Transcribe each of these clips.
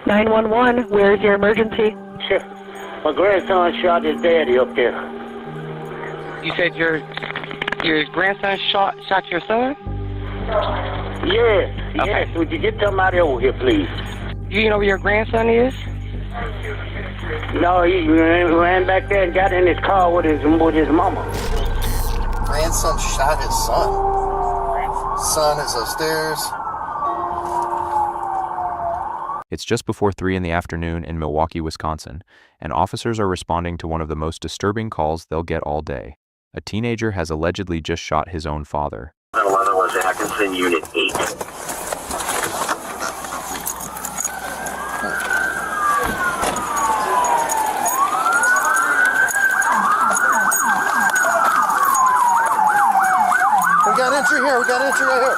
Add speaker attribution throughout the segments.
Speaker 1: 911, where's your emergency?
Speaker 2: Sure. My grandson shot his daddy up there.
Speaker 3: You said your grandson shot your son?
Speaker 2: Yes,
Speaker 3: Okay.
Speaker 2: yes. Would you get somebody over here, please?
Speaker 3: Do you know where your grandson is?
Speaker 2: No, he ran back there and got in his car with his mama.
Speaker 4: Grandson shot his son. Son is upstairs.
Speaker 5: It's just before 3 in the afternoon in Milwaukee, Wisconsin, and officers are responding to one of the most disturbing calls they'll get all day. A teenager has allegedly just shot his own father.
Speaker 6: 11 was Atkinson, Unit 8.
Speaker 4: We got entry here. We got entry right here.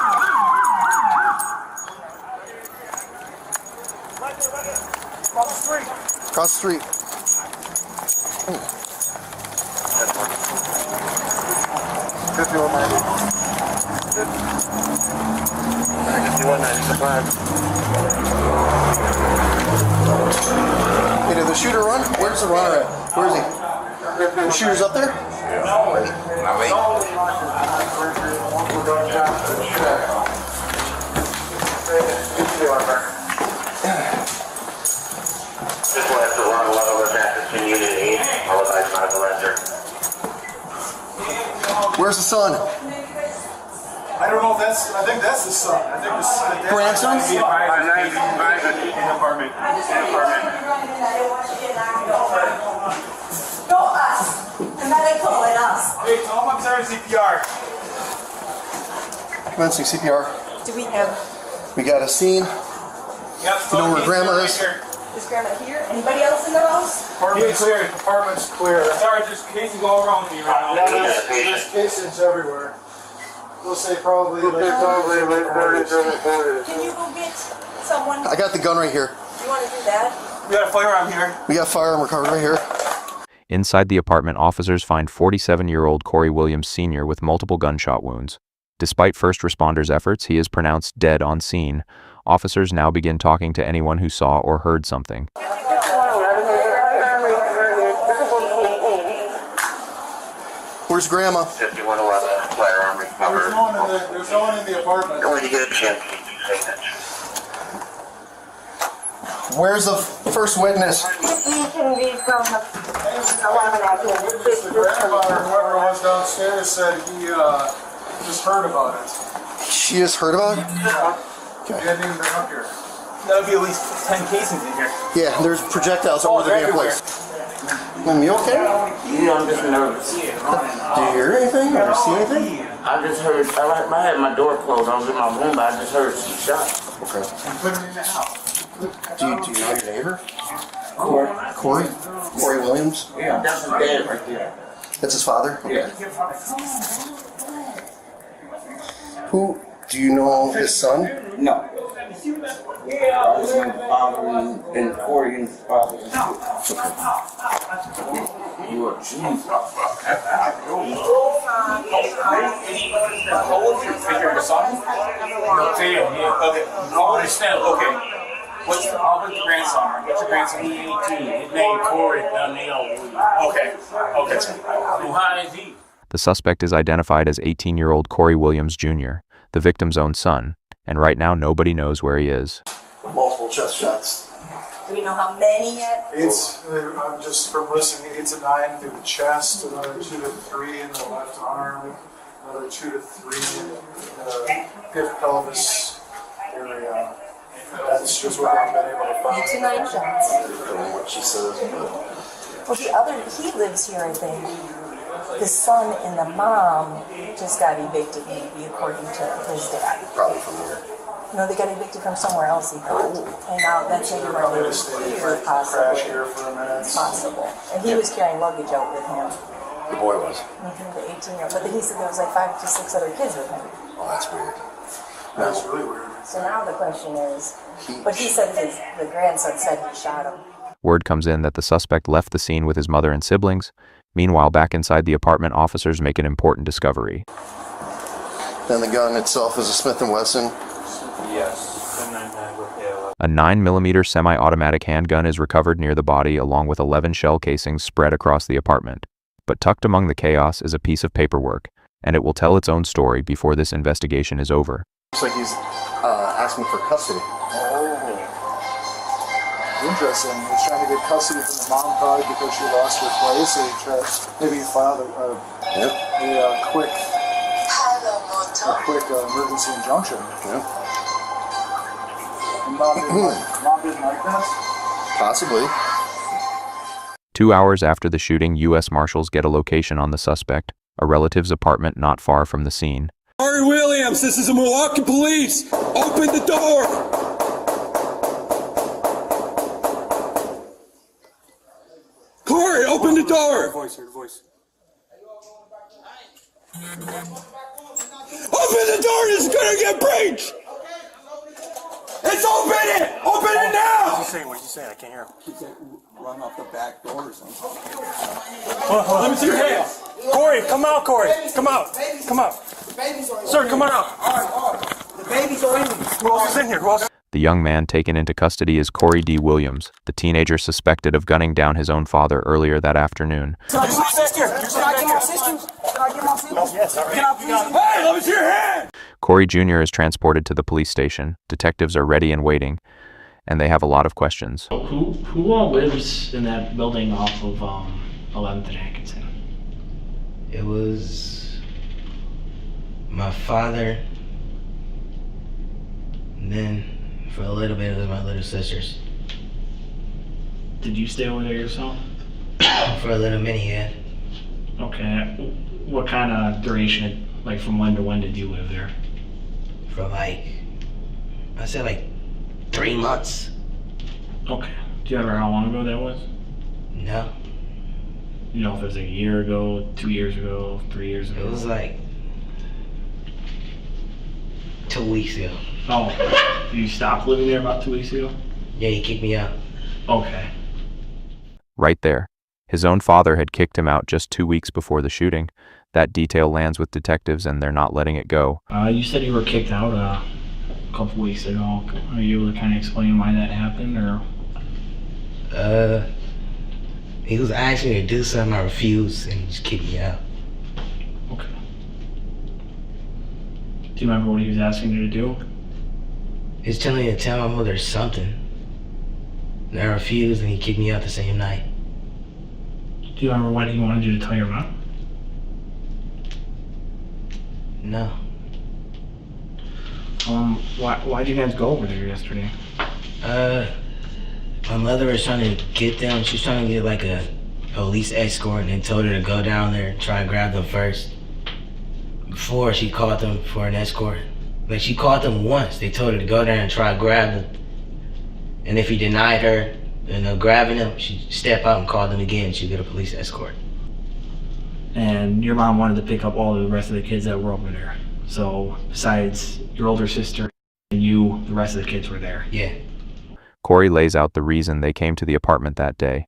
Speaker 4: Across the street. 51 90. 51 90 supplies. Hey, did the shooter run? Where's the runner at? Where is he? The shooter's up there? Wait.
Speaker 6: This one after 11 was Atkinson, Unit 8. All of I medical enter.
Speaker 4: Where's the son?
Speaker 7: I don't know if that's, I think that's the son. I think the son.
Speaker 4: Grandson?
Speaker 7: In the apartment.
Speaker 8: No, us. The medical and us.
Speaker 7: Hey, tell him I'm sorry, CPR.
Speaker 4: Commencing CPR.
Speaker 8: Do we have,
Speaker 4: We got a scene.
Speaker 7: Yep.
Speaker 4: You know where grandma is?
Speaker 8: is grandma here? Anybody else in the house?
Speaker 7: Apartment's clear. Apartment's clear. Sorry, just cases all around me right now.
Speaker 4: There's cases everywhere. We'll say probably
Speaker 8: Can you go get someone?
Speaker 4: I got the gun right here.
Speaker 8: You want to do that?
Speaker 7: We got a firearm here.
Speaker 4: We got firearm recovered right here.
Speaker 5: Inside the apartment, officers find 47-year-old Cory Williams Senior with multiple gunshot wounds. Despite first responders' efforts, he is pronounced dead on scene. Officers now begin talking to anyone who saw or heard something.
Speaker 4: Where's grandma?
Speaker 6: 5111, firearm recovered.
Speaker 7: There's no one in the apartment.
Speaker 6: When you get a chance, you do signature.
Speaker 4: Where's the first witness?
Speaker 7: The grandfather, whoever was downstairs, said he just heard about it.
Speaker 4: She just heard about it?
Speaker 7: He hadn't even been up here. That would be at least 10 casings in here.
Speaker 4: Yeah, there's projectiles all over the damn place. You okay?
Speaker 9: Yeah, I'm just nervous.
Speaker 4: Do you hear anything or see anything?
Speaker 9: I just heard, I had my door closed. I was in my room, but I just heard she shot.
Speaker 4: Okay.
Speaker 7: Put him in the house.
Speaker 4: Do you know your neighbor?
Speaker 9: Cory?
Speaker 4: Cory Williams?
Speaker 9: Yeah, that's his dad right there.
Speaker 4: That's his father? Okay.
Speaker 9: Yeah.
Speaker 4: Who, do you know his son?
Speaker 9: No. I was in the father and Cory and his father. You are Jesus.
Speaker 7: How old is your son? Damn, yeah. Okay. How old is Stan? Okay. What's the grandson? What's your grandson? He's 18. His name Cory. Okay. Okay. Who high is he?
Speaker 5: The suspect is identified as 18-year-old Cory Williams Junior, the victim's own son, and right now nobody knows where he is.
Speaker 4: Multiple chest shots.
Speaker 8: Do we know how many yet?
Speaker 7: It's, I'm just from listening, it's a 9 through the chest, another 2 to 3 in the left arm, another 2 to 3 in the hip pelvis area. That's just what I've been able to find.
Speaker 8: 8 to 9 shots.
Speaker 4: I don't know what she says, but
Speaker 8: Well, he lives here, I think. The son and the mom just got evicted, maybe, according to his dad.
Speaker 4: probably from here.
Speaker 8: No, they got evicted from somewhere else, he thought. And now that's maybe where they
Speaker 7: Just
Speaker 8: were
Speaker 7: stayed
Speaker 8: here,
Speaker 7: for crash here
Speaker 8: possibly.
Speaker 7: for a minute.
Speaker 8: Possible. And he was carrying luggage out with him.
Speaker 4: The boy was.
Speaker 8: The 18-year-old. But he said there was like 5 to 6 other kids with him.
Speaker 4: Oh, that's weird.
Speaker 7: That's really weird.
Speaker 8: So now the question is, but he said the grandson said he shot him.
Speaker 5: Word comes in that the suspect left the scene with his mother and siblings. Meanwhile, back inside the apartment, officers make an important discovery.
Speaker 4: Then the gun itself is a Smith & Wesson.
Speaker 9: Yes.
Speaker 5: A 9mm semi-automatic handgun is recovered near the body along with 11 shell casings spread across the apartment. But tucked among the chaos is a piece of paperwork, and it will tell its own story before this investigation is over.
Speaker 4: Looks like he's asking for custody.
Speaker 7: Oh. Interesting. He's trying to get custody from the mom probably because she lost her place, so maybe he filed a quick emergency injunction.
Speaker 4: Yeah.
Speaker 7: Mom didn't like that?
Speaker 4: Possibly.
Speaker 5: 2 hours after the shooting, U.S. Marshals get a location on the suspect, a relative's apartment not far from the scene.
Speaker 10: Cory Williams, this is the Milwaukee Police. Open the door. Cory, open the door. Voice. Open the door. This is gonna get breached. It's open it. Open it now.
Speaker 4: What's he saying? I can't hear him.
Speaker 9: He said run off the back door or something.
Speaker 10: Let me see your hands. Cory, come out, Cory. Come out. Sir, come on out. All right. The babies are in. Who else is in here?
Speaker 5: The young man taken into custody is Cory D. Williams, the teenager suspected of gunning down his own father earlier that afternoon.
Speaker 10: Can I get my sisters? Yes, all right. Hey, let me see your hand.
Speaker 5: Cory Junior is transported to the police station. Detectives are ready and waiting, and they have a lot of questions.
Speaker 11: Who all lives in that building off of 11th and Atkinson?
Speaker 12: It was my father, and then for a little bit it was my little sisters.
Speaker 11: Did you stay over there yourself?
Speaker 12: For a little minute, yeah.
Speaker 11: Okay. What kind of duration, like from when to when did you live there?
Speaker 12: For I said 3 months.
Speaker 11: Okay. Do you remember how long ago that was?
Speaker 12: No.
Speaker 11: You know if it was a year ago, 2 years ago, 3 years ago?
Speaker 12: It was 2 weeks ago.
Speaker 11: Oh, you stopped living there about 2 weeks ago?
Speaker 12: Yeah, he kicked me out.
Speaker 11: Okay.
Speaker 5: Right there. His own father had kicked him out just 2 weeks before the shooting. That detail lands with detectives and they're not letting it go.
Speaker 11: You said you were kicked out a couple weeks ago. Are you able to kind of explain why that happened, or?
Speaker 12: He was asking me to do something, I refused, and he just kicked me out.
Speaker 11: Okay. Do you remember what he was asking you to do?
Speaker 12: He was telling me to tell my mother something, and I refused, and he kicked me out the same night.
Speaker 11: Do you remember what he wanted you to tell your mom?
Speaker 12: No.
Speaker 11: Why'd you guys go over there yesterday?
Speaker 12: My mother was trying to get them. She was trying to get a police escort, and they told her to go down there and try and grab them first. Before she called them for an escort. She called them once. They told her to go there and try to grab them. And if he denied her grabbing them, she'd step out and call them again. She'd get a police escort.
Speaker 11: And your mom wanted to pick up all the rest of the kids that were over there. So besides your older sister and you, the rest of the kids were there.
Speaker 12: Yeah.
Speaker 5: Cory lays out the reason they came to the apartment that day.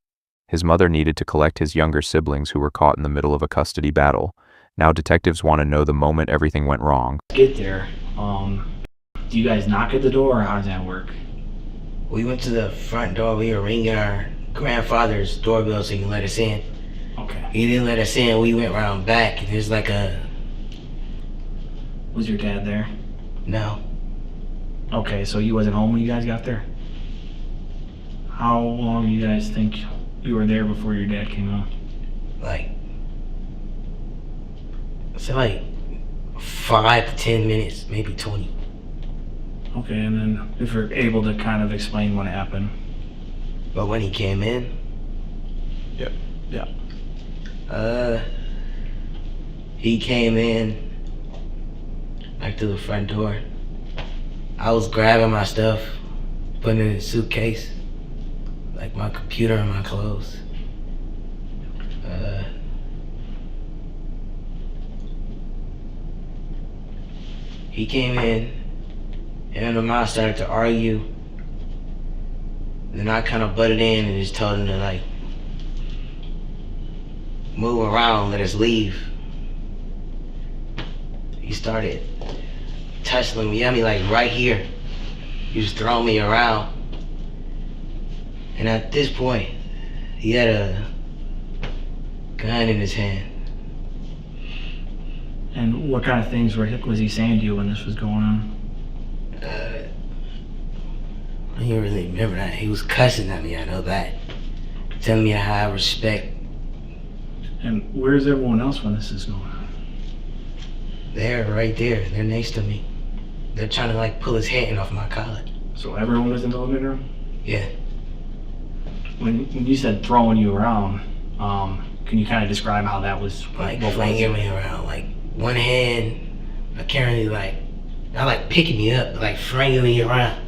Speaker 5: His mother needed to collect his younger siblings who were caught in the middle of a custody battle. Now detectives want to know the moment everything went wrong.
Speaker 11: Get there. Do you guys knock at the door, or how does that work?
Speaker 12: We went to the front door. We were ringing our grandfather's doorbell so he can let us in.
Speaker 11: Okay.
Speaker 12: He didn't let us in. We went around back, and there's
Speaker 11: Was your dad there?
Speaker 12: No.
Speaker 11: Okay, so he wasn't home when you guys got there? How long do you guys think you were there before your dad came home?
Speaker 12: I said 5 to 10 minutes, maybe 20.
Speaker 11: Okay, and then if you're able to kind of explain what happened.
Speaker 12: But when he came in?
Speaker 11: Yep. Yeah.
Speaker 12: He came in to the front door. I was grabbing my stuff, putting it in a suitcase, my computer and my clothes. He came in, and the mom started to argue. Then I kind of butted in and just told him to move around, let us leave. He started tussling me at me right here. He was throwing me around. And at this point, he had a gun in his hand.
Speaker 11: And what kind of things was he saying to you when this was going on?
Speaker 12: I don't really remember that. He was cussing at me, I know that. Telling me how I respect.
Speaker 11: And where's everyone else when this is going on?
Speaker 12: They're right there. They're next to me. They're trying to like pull his hand off my collar.
Speaker 11: So everyone was in the living room?
Speaker 12: Yeah.
Speaker 11: When you said throwing you around, can you kind of describe how that was?
Speaker 12: Like flinging me around. Like one hand, I can't really like, not like picking me up, but like flinging me around.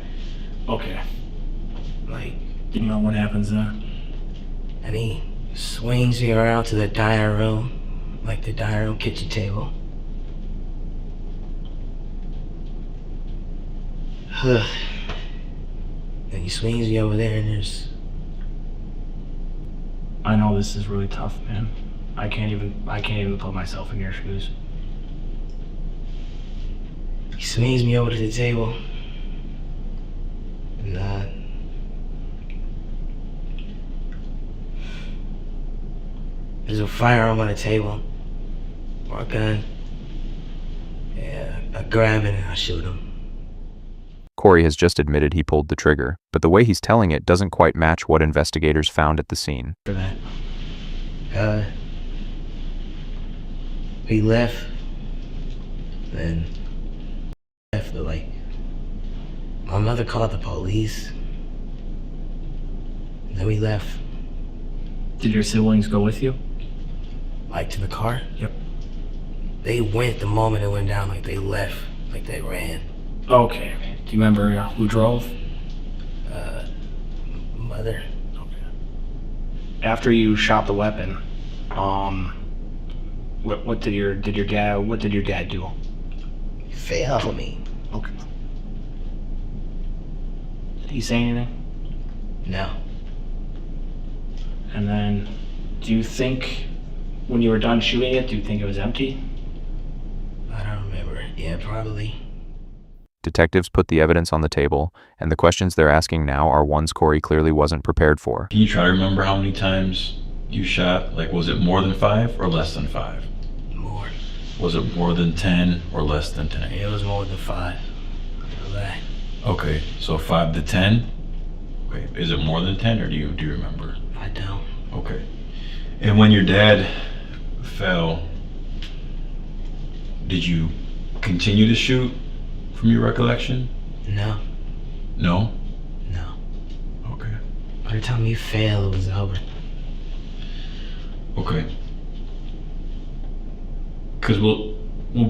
Speaker 11: Okay.
Speaker 12: Like.
Speaker 11: You know what happens then?
Speaker 12: And he swings me around to the dining room, like the dining room kitchen table. And he swings me over there and there's...
Speaker 11: I know this is really tough, man. I can't even put myself in your shoes.
Speaker 12: He swings me over to the table. And there's a firearm on the table, or a gun. Yeah, I grab it and I shoot him.
Speaker 5: Cory has just admitted he pulled the trigger, but the way he's telling it doesn't quite match what investigators found at the scene.
Speaker 12: For that. We left, then left, but like, my mother called the police, and then we left.
Speaker 11: Did your siblings go with you?
Speaker 12: Like to the car?
Speaker 11: Yep.
Speaker 12: They went the moment it went down, like they left, like they ran.
Speaker 11: Okay. Do you remember who drove?
Speaker 12: Mother.
Speaker 11: Okay. After you shot the weapon, what did your dad do?
Speaker 12: He fell for me.
Speaker 11: Okay. Did he say anything?
Speaker 12: No.
Speaker 11: And then, do you think when you were done shooting it, do you think it was empty?
Speaker 12: I don't remember. Yeah, probably.
Speaker 5: Detectives put the evidence on the table, and the questions they're asking now are ones Cory clearly wasn't prepared for.
Speaker 13: Can you try to remember how many times you shot? Like, was it more than 5 or less than 5?
Speaker 12: More.
Speaker 13: Was it more than 10 or less than 10?
Speaker 12: It was more than 5. I know that.
Speaker 13: Okay, so 5 to 10? Okay, is it more than 10 or do you remember?
Speaker 12: I don't.
Speaker 13: Okay. And when your dad fell, did you continue to shoot from your recollection?
Speaker 12: No.
Speaker 13: No?
Speaker 12: No.
Speaker 13: Okay.
Speaker 12: By the time he fell, it was over.
Speaker 13: Okay. Because we'll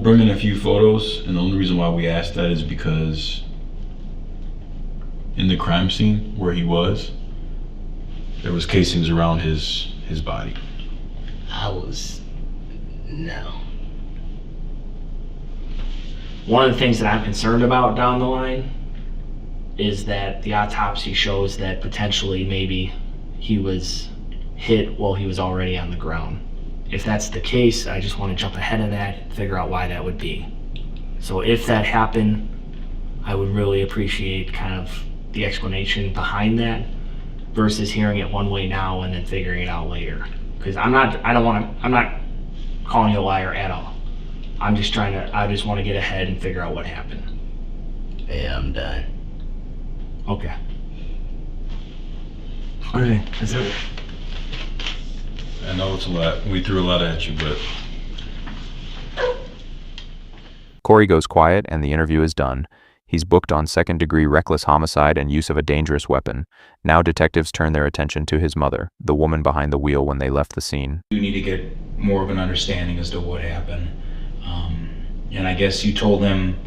Speaker 13: bring in a few photos, and the only reason why we asked that is because in the crime scene where he was, there was casings around his body.
Speaker 12: No.
Speaker 11: One of the things that I'm concerned about down the line is that the autopsy shows that potentially maybe he was hit while he was already on the ground. If that's the case, I just want to jump ahead of that and figure out why that would be. So if that happened, I would really appreciate kind of the explanation behind that versus hearing it one way now and then figuring it out later. Because I'm not calling you a liar at all. I just want to get ahead and figure out what happened.
Speaker 12: Yeah, I'm done.
Speaker 11: Okay. Okay, that's it.
Speaker 13: I know it's a lot. We threw a lot at you, but...
Speaker 5: Cory goes quiet and the interview is done. He's booked on second-degree reckless homicide and use of a dangerous weapon. Now detectives turn their attention to his mother, the woman behind the wheel when they left the scene.
Speaker 14: You need to get more of an understanding as to what happened. And I guess you told him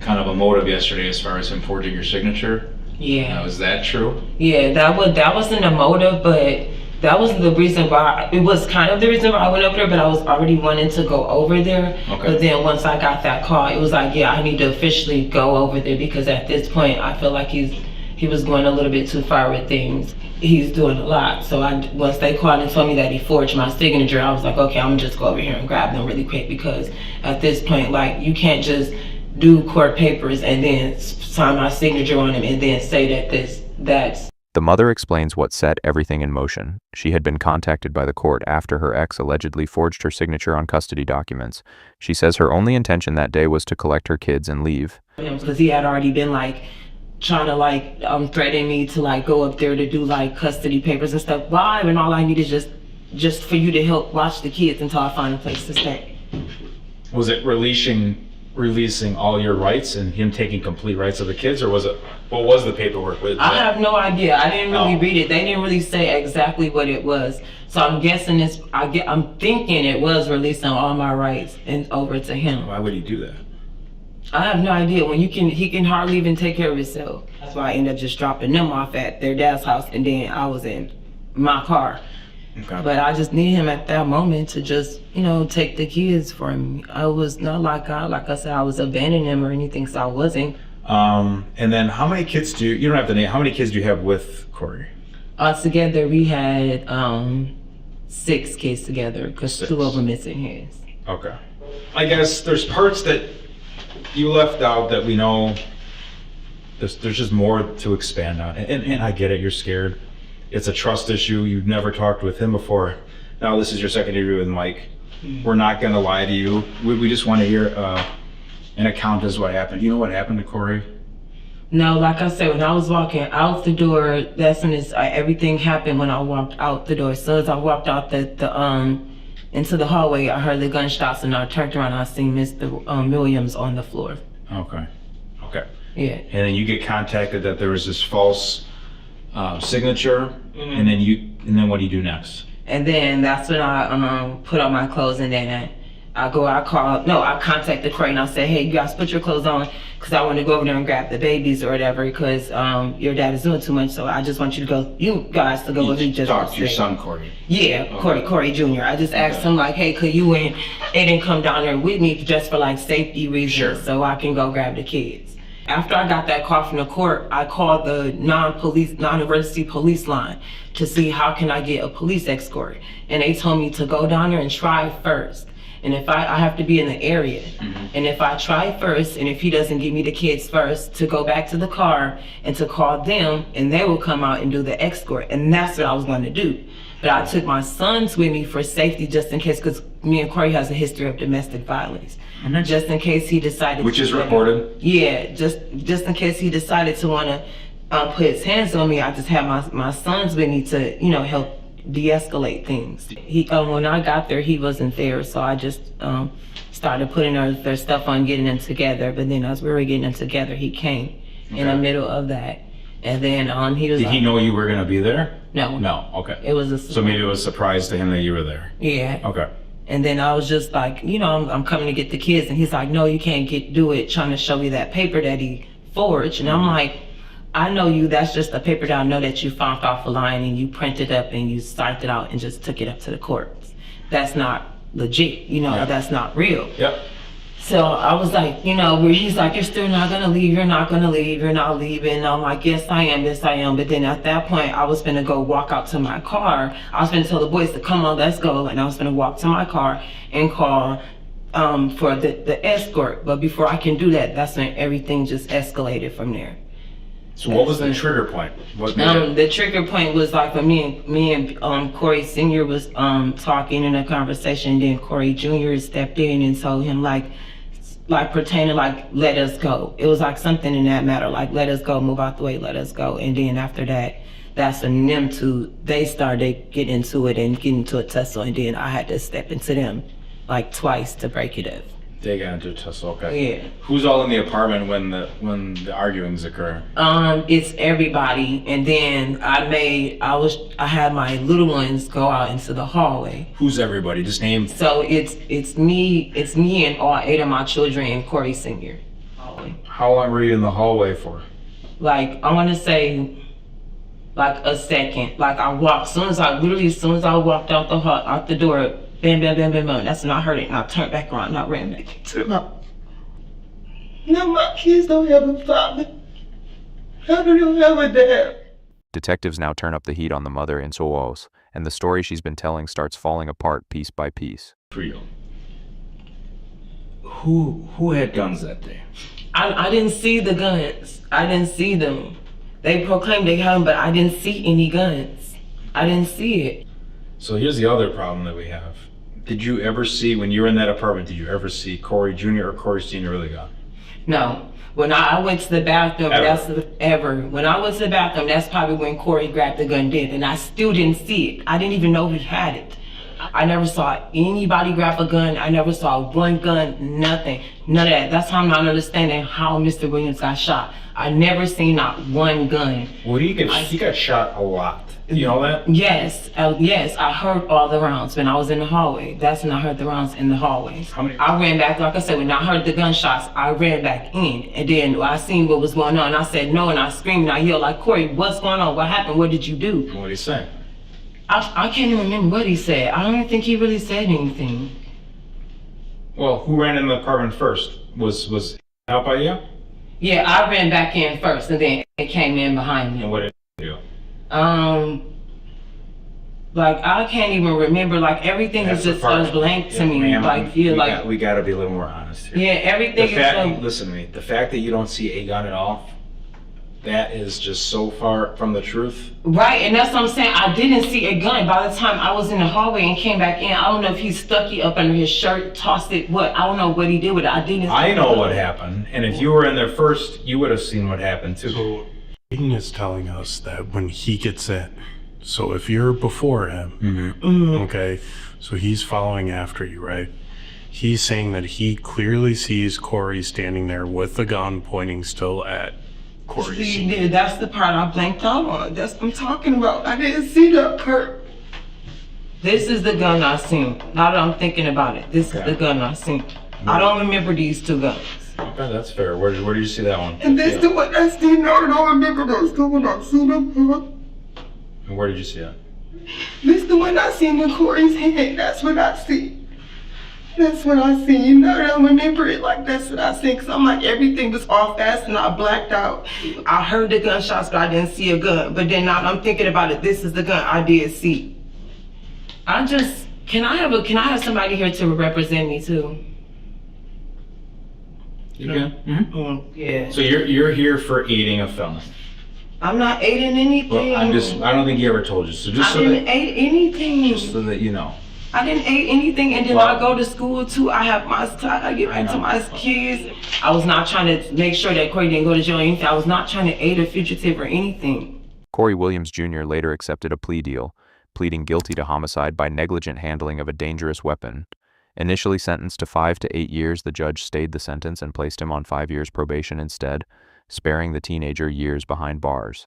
Speaker 14: kind of a motive yesterday as far as him forging your signature.
Speaker 15: Yeah.
Speaker 14: Now, is that true?
Speaker 15: Yeah, that wasn't a motive, but that was the reason why. It was kind of the reason why I went over there, but I was already wanting to go over there.
Speaker 14: Okay.
Speaker 15: But then once I got that call, it was like, yeah, I need to officially go over there because at this point, I feel like he was going a little bit too far with things. He's doing a lot. So once they called and told me that he forged my signature, I was like, okay, I'm gonna just go over here and grab them really quick because at this point, like, you can't just do court papers and then sign my signature on them and then say that that's
Speaker 5: The mother explains what set everything in motion. She had been contacted by the court after her ex allegedly forged her signature on custody documents. She says her only intention that day was to collect her kids and leave.
Speaker 15: Because he had already been trying to threaten me to go up there to do custody papers and stuff. Why? And all I need is just for you to help watch the kids until I find a place to stay.
Speaker 14: Was it releasing all your rights and him taking complete rights of the kids, or what was the paperwork?
Speaker 15: I have no idea. I didn't really read it. They didn't really say exactly what it was. So I'm guessing I'm thinking it was releasing all my rights and over to him.
Speaker 14: Why would he do that?
Speaker 15: I have no idea. He can hardly even take care of himself. That's why I ended up just dropping them off at their dad's house, and then I was in my car. Okay. But I just need him at that moment to just, take the kids for me. I was not like I said, I was abandoning him or anything, so I wasn't.
Speaker 14: And then how many kids you don't have to name, how many kids do you have with Cory?
Speaker 15: Together we had 6 kids together, because 2 of them missing his.
Speaker 14: Okay. I guess there's parts that you left out that we know there's just more to expand on. And I get it, you're scared. It's a trust issue. You've never talked with him before. Now this is your second interview with Mike. We're not gonna lie to you. We just want to hear an account as what happened. You know what happened to Cory?
Speaker 15: No, like I said, when I was walking out the door, that's when everything happened when I walked out the door. As soon as I walked out into the hallway, I heard the gunshots, and I turned around and I seen Mr. Williams on the floor.
Speaker 14: Okay.
Speaker 15: Yeah.
Speaker 14: And then you get contacted that there was this false signature, and then what do you do next?
Speaker 15: And then that's when I put on my clothes, and then I contacted Cory and I said, hey, you guys put your clothes on, because I want to go over there and grab the babies or whatever, because your dad is doing too much, so I just want you guys to go with me. Just
Speaker 14: talk to your son, Cory.
Speaker 15: Yeah, okay. Cory Junior. I just asked him hey, could you and Aiden come down there with me just for safety reasons, so I can go grab the kids. After I got that call from the court, I called the non-emergency police line to see how can I get a police escort. And they told me to go down there and try first. And if I have to be in the area. And if I try first, and if he doesn't give me the kids first, to go back to the car and to call them, and they will come out and do the escort. And that's what I was going to do. But I took my sons with me for safety, just in case, because me and Cory has a history of domestic violence. Just in case he decided
Speaker 14: Which is reported?
Speaker 15: Yeah, just in case he decided to want to put his hands on me, I just had my sons with me to, help de-escalate things. When I got there, he wasn't there, so I just started putting their stuff on, getting them together. But then as we were getting them together, he came in the middle of that. And then he was
Speaker 14: Did he know you were going to be there?
Speaker 15: No.
Speaker 14: No, okay.
Speaker 15: It was a surprise.
Speaker 14: So maybe it was a surprise to him that you were there.
Speaker 15: Yeah.
Speaker 14: Okay.
Speaker 15: And then I was just I'm coming to get the kids. And he's like, no, you can't do it, trying to show me that paper that he forged. And I'm like, I know you, that's just a paper that I know that you found off a line and you printed up and you typed it out and just took it up to the courts. That's not legit, that's not real.
Speaker 14: Yep.
Speaker 15: So I was like, he's like, you're still not gonna leave, you're not gonna leave, you're not leaving. And I'm like, yes I am. But then at that point, I was gonna go walk out to my car. I was gonna tell the boys to come on, let's go. And I was gonna walk to my car and call for the escort. But before I can do that, that's when everything just escalated from there.
Speaker 14: So what was the trigger point?
Speaker 15: The trigger point was when me and Cory Senior was talking in a conversation, and then Cory Junior stepped in and told him pertaining let us go. It was something in that matter, let us go, move out the way, let us go. And then after that, that's when they started getting into it and getting into a tussle, and then I had to step into them twice to break it up.
Speaker 14: They got into a tussle, okay.
Speaker 15: Yeah.
Speaker 14: Who's all in the apartment when the arguings occur?
Speaker 15: It's everybody, and then I had my little ones go out into the hallway.
Speaker 14: Who's everybody? Just name.
Speaker 15: So it's me and all 8 of my children and Cory Senior.
Speaker 14: How long were you in the hallway for?
Speaker 15: I want to say a second. I walked, as soon as I walked out the door, bam, bam, bam, bam, bam. That's when I heard it, and I turned back around, and I ran back to my. Now my kids don't have a father. How do you have a dad?
Speaker 5: Detectives now turn up the heat on the mother in Soos, and the story she's been telling starts falling apart piece by piece.
Speaker 14: For you. Who had guns that day?
Speaker 15: I didn't see the guns. I didn't see them. They proclaimed they had them, but I didn't see any guns. I didn't see it.
Speaker 14: So here's the other problem that we have. Did you ever see, when you were in that apartment, did you ever see Cory Junior or Cory Senior with a gun?
Speaker 15: No. When I went to the bathroom, When I went to the bathroom, that's probably when Cory grabbed the gun did, and I still didn't see it. I didn't even know he had it. I never saw anybody grab a gun. I never saw one gun, nothing. None of that. That's how I'm not understanding how Mr. Williams got shot. I never seen not one gun.
Speaker 14: Well, he got shot a lot. You know that?
Speaker 15: Yes, yes. I heard all the rounds when I was in the hallway. That's when I heard the rounds in the hallways.
Speaker 14: How many?
Speaker 15: I ran back, like I said, when I heard the gunshots, I ran back in. And then I seen what was going on. I said no, and I screamed and I yelled like, Cory, what's going on? What happened? What did you do?
Speaker 14: What did he say?
Speaker 15: I can't even remember what he said. I don't even think he really said anything.
Speaker 14: Well, who ran in the apartment first? Was out by you?
Speaker 15: Yeah, I ran back in first, and then it came in behind me.
Speaker 14: And what did it do?
Speaker 15: Like I can't even remember. Like everything is just so blank to me. Like
Speaker 14: we gotta be a little more honest here.
Speaker 15: Yeah, everything is so.
Speaker 14: Listen to me. The fact that you don't see a gun at all, that is just so far from the truth.
Speaker 15: Right, and that's what I'm saying. I didn't see a gun. By the time I was in the hallway and came back in, I don't know if he stuck it up under his shirt, tossed it. I don't know what he did with it.
Speaker 14: I know what happened, and if you were in there first, you would have seen what happened too.
Speaker 10: So Aiden is telling us that when he gets in, so if you're before him, okay, so he's following after you, right? He's saying that he clearly sees Cory standing there with the gun pointing still at Cory.
Speaker 15: See, that's the part I blanked out on. That's what I'm talking about. I didn't see that part. This is the gun I seen. Now that I'm thinking about it, this is the gun I seen. I don't remember these two guns.
Speaker 14: Okay, that's fair. Where did you see that one?
Speaker 15: And this the one I seen. No, I don't remember those two when I seen them.
Speaker 14: And where did you see it?
Speaker 15: This the one I seen in Cory's hand. That's what I see. That's what I see. You know, I don't remember it like that's what I see. Cause I'm like, everything was all fast and I blacked out. I heard the gunshots, but I didn't see a gun. But then now I'm thinking about it. This is the gun I did see. Can I have somebody here to represent me too?
Speaker 14: You can.
Speaker 15: Yeah.
Speaker 14: So you're here for aiding a felon.
Speaker 15: I'm not aiding anything.
Speaker 14: Well, I don't think he ever told you. So just
Speaker 15: I didn't aid anything.
Speaker 14: Just so that you know.
Speaker 15: I didn't aid anything, and then I go to school too. I have I get back to my kids. I was not trying to make sure that Cory didn't go to jail or anything. I was not trying to aid a fugitive or anything.
Speaker 5: Cory Williams Jr. later accepted a plea deal, pleading guilty to homicide by negligent handling of a dangerous weapon. Initially sentenced to 5 to 8 years, the judge stayed the sentence and placed him on 5 years probation instead, sparing the teenager years behind bars.